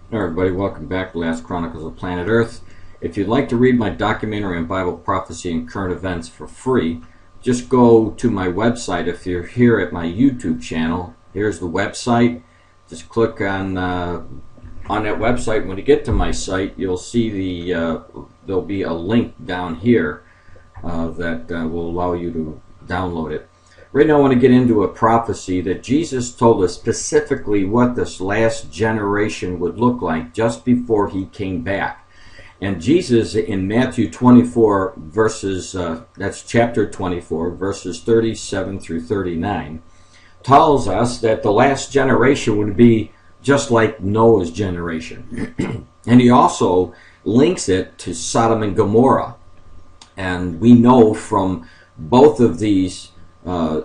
Hey everybody, welcome back to Last Chronicles of Planet Earth. If you'd like to read my documentary on Bible prophecy and current events for free, just go to my website. If you're here at my YouTube channel, here's the website. Just click on that website. When you get to my site, you'll see there'll be a link down here that will allow you to download it. Right now I want to get into a prophecy that Jesus told us specifically what this last generation would look like just before he came back. And Jesus in Matthew 24 verses, that's chapter 24, verses 37 through 39, tells us that the last generation would be just like Noah's generation. And he also links it to Sodom and Gomorrah. And we know from both of these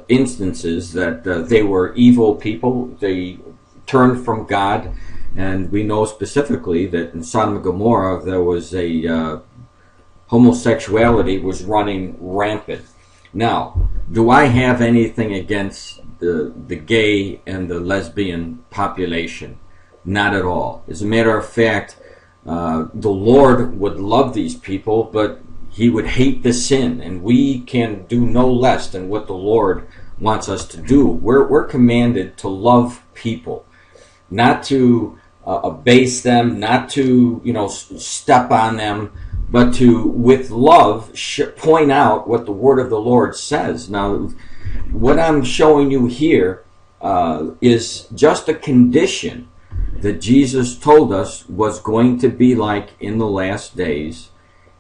instances that they were evil people. They turned from God, and we know specifically that in Sodom and Gomorrah there was homosexuality was running rampant. Now, do I have anything against the gay and the lesbian population? Not at all. As a matter of fact, the Lord would love these people, but he would hate the sin, and we can do no less than what the Lord wants us to do. We're commanded to love people, not to abase them, not to step on them, but to, with love, point out what the Word of the Lord says. Now, what I'm showing you here is just a condition that Jesus told us was going to be like in the last days.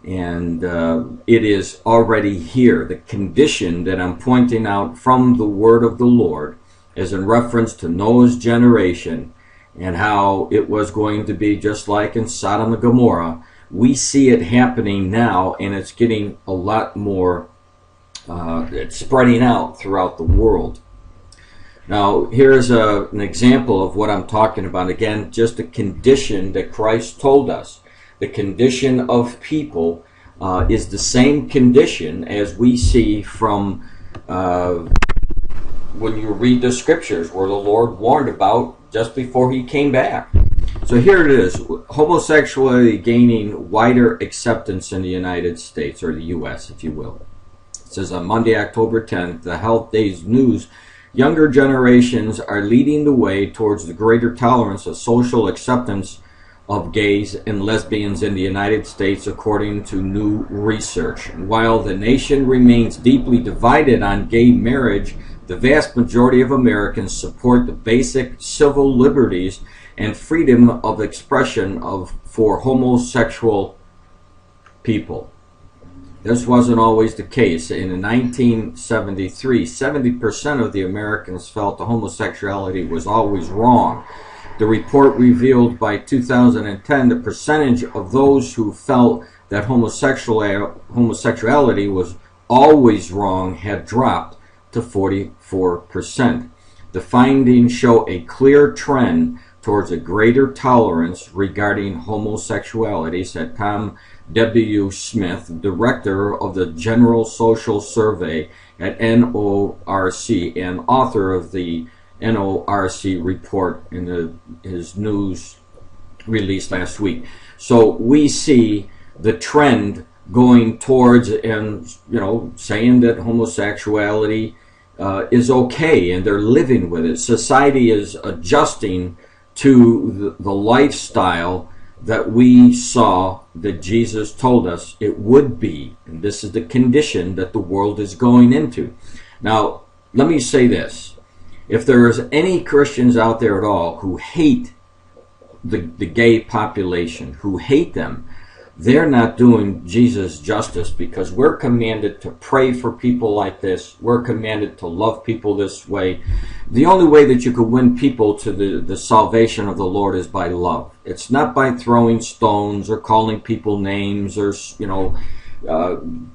And it is already here. The condition that I'm pointing out from the word of the Lord is in reference to Noah's generation and how it was going to be just like in Sodom and Gomorrah. We see it happening now, and it's getting a lot more, it's spreading out throughout the world. Now, here's an example of what I'm talking about. Again, just a condition that Christ told us. The condition of people is the same condition as we see from when you read the scriptures where the Lord warned about just before he came back. So here it is, homosexuality gaining wider acceptance in the United States, or the U.S., if you will. It says on Monday, October 10th, the Health Days News, younger generations are leading the way towards the greater tolerance of social acceptance of gays and lesbians in the United States, according to new research. And while the nation remains deeply divided on gay marriage, the vast majority of Americans support the basic civil liberties and freedom of expression for homosexual people. This wasn't always the case. In 1973, 70% of the Americans felt the homosexuality was always wrong. The report revealed by 2010 the percentage of those who felt that homosexuality was always wrong had dropped to 44%. The findings show a clear trend towards a greater tolerance regarding homosexuality, said Tom W. Smith, director of the General Social Survey at NORC and author of the NORC report in his news release last week. So we see the trend going towards, and saying that homosexuality is okay, and they're living with it. Society is adjusting to the lifestyle that we saw that Jesus told us it would be, and this is the condition that the world is going into. Now, let me say this. If there is any Christians out there at all who hate the gay population, who hate them, they're not doing Jesus justice, because we're commanded to pray for people like this. We're commanded to love people this way. The only way that you could win people to the salvation of the Lord is by love. It's not by throwing stones or calling people names or,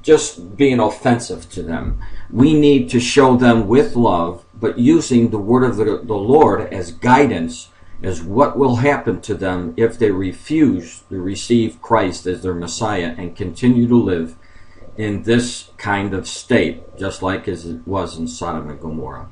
just being offensive to them. We need to show them with love, but using the word of the Lord as guidance as what will happen to them if they refuse to receive Christ as their Messiah and continue to live in this kind of state, just like as it was in Sodom and Gomorrah.